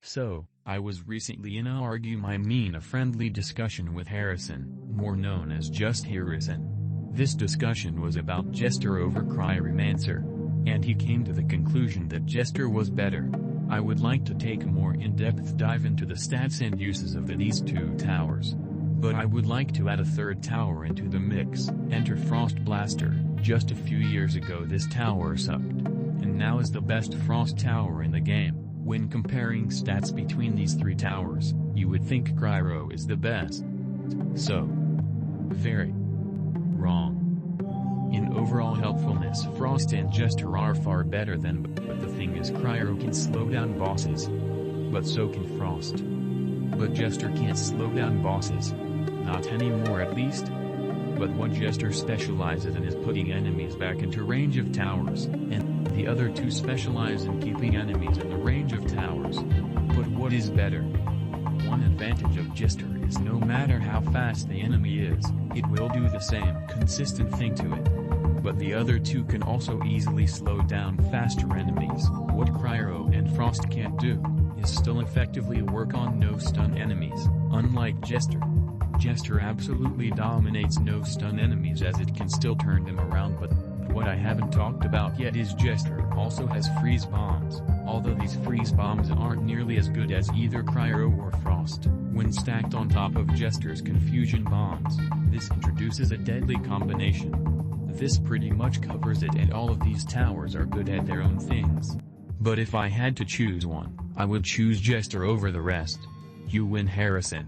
So, I was recently in a friendly discussion with Harrison, more known as Just Harrison. This discussion was about Jester over Cryomancer, and he came to the conclusion that Jester was better. I would like to take a more in-depth dive into the stats and uses of these two towers. But I would like to add a third tower into the mix. Enter Frost Blaster. Just a few years ago this tower sucked, and now is the best Frost tower in the game. When comparing stats between these three towers, you would think Cryo is the best. So, very wrong. In overall helpfulness, Frost and Jester are far better than, but the thing is Cryo can slow down bosses. But so can Frost. But Jester can't slow down bosses. Not anymore at least. But what Jester specializes in is putting enemies back into range of towers, and the other two specialize in keeping enemies in the range of towers. But what is better? One advantage of Jester is no matter how fast the enemy is, it will do the same consistent thing to it. But the other two can also easily slow down faster enemies. What Cryo and Frost can't do, is still effectively work on no-stun enemies, unlike Jester. Jester absolutely dominates no-stun enemies as it can still turn them around, but what I haven't talked about yet is Jester also has freeze bombs, although these freeze bombs aren't nearly as good as either Cryo or Frost. When stacked on top of Jester's confusion bombs, this introduces a deadly combination. This pretty much covers it, and all of these towers are good at their own things. But if I had to choose one, I would choose Jester over the rest. You win, Harrison.